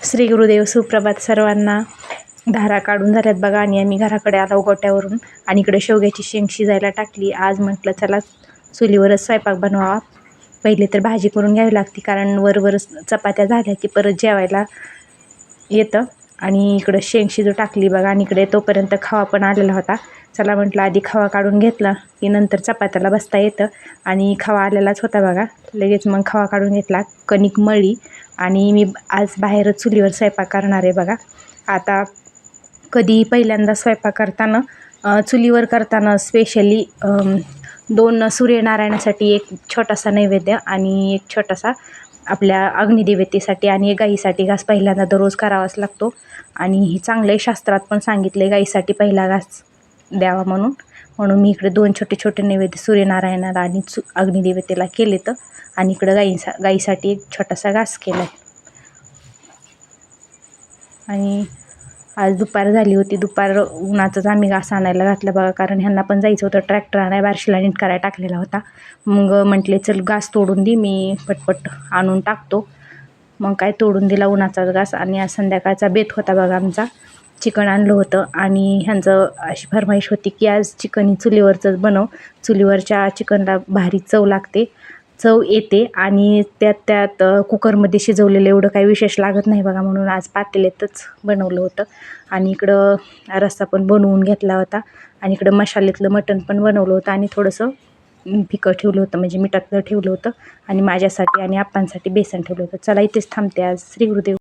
श्री गुरुदेव सुप्रभात सर्वांना. धारा काढून झाल्यात बघा आणि आम्ही घराकडे आलो गोट्यावरून आणि इकडे शेवग्याची शेंग शिजायला टाकली. आज म्हटलं चला चुलीवरच स्वयंपाक बनवावा. पहिले तर भाजी करून घ्यावी लागते कारण वरवरच चपात्या झाल्या की परत जेवायला येतं. आणि इकडं शेंग शिजू टाकली बघा आणि इकडे तोपर्यंत खवा पण आलेला होता. चला म्हटलं आधी खवा काढून घेतला की नंतर चपात्याला बसता येतं. आणि खवा आलेलाच होता बघा. लगेच मग खवा काढून घेतला, कणिक मळली आणि मी आज बाहेरच चुलीवर स्वयंपाक करणार आहे बघा. आता कधी पहिल्यांदा स्वयंपाक करताना चुलीवर करताना स्पेशली 2 सूर्यनारायणासाठी एक छोटासा नैवेद्य आणि एक छोटासा आपल्या अग्निदेवतेसाठी आणि एक गाईसाठी घास पहिल्यांदा दररोज करावाच लागतो. आणि हे चांगलं आहे, शास्त्रात पण सांगितले गाईसाठी पहिला घास द्यावा म्हणून मी इकडे 2 छोटे छोटे नैवेद्य सूर्यनारायणाला आणि अग्निदेवतेला केलेत आणि इकडं गाईसाठी एक छोटासा घास केला आहे. आणि आज दुपार झाली होती, दुपार उन्हाचंच आम्ही घास आणायला घातलं बघा कारण ह्यांना पण जायचं होतं ट्रॅक्टर आणाय, बारशीला नीट करायला टाकलेला होता. मग म्हटले चल घास तोडून दे, मी पटपट आणून टाकतो. मग काय तोडून दिला उन्हाचाच घास. आणि आज संध्याकाळचा बेत होता बघा आमचा. चिकन आणलं होतं आणि ह्यांचं अशी फरमाईश होती की आज चिकन चुलीवरचंच बनव. चुलीवरच्या चिकनला भारी चव येते आणि त्यात कुकरमध्ये शिजवलेलं एवढं काही विशेष लागत नाही बघा. म्हणून आज पातेल्यातच बनवलं होतं. आणि इकडं रस्सा पण बनवून घेतला होता आणि इकडं मसाल्यातलं मटण पण बनवलं होतं आणि थोडंसं फिकं ठेवलं होतं, म्हणजे मिठातलं ठेवलं होतं. आणि माझ्यासाठी आणि आप्पांसाठी बेसन ठेवलं होतं. चला इथेच थांबते आज. श्री गुरुदेव.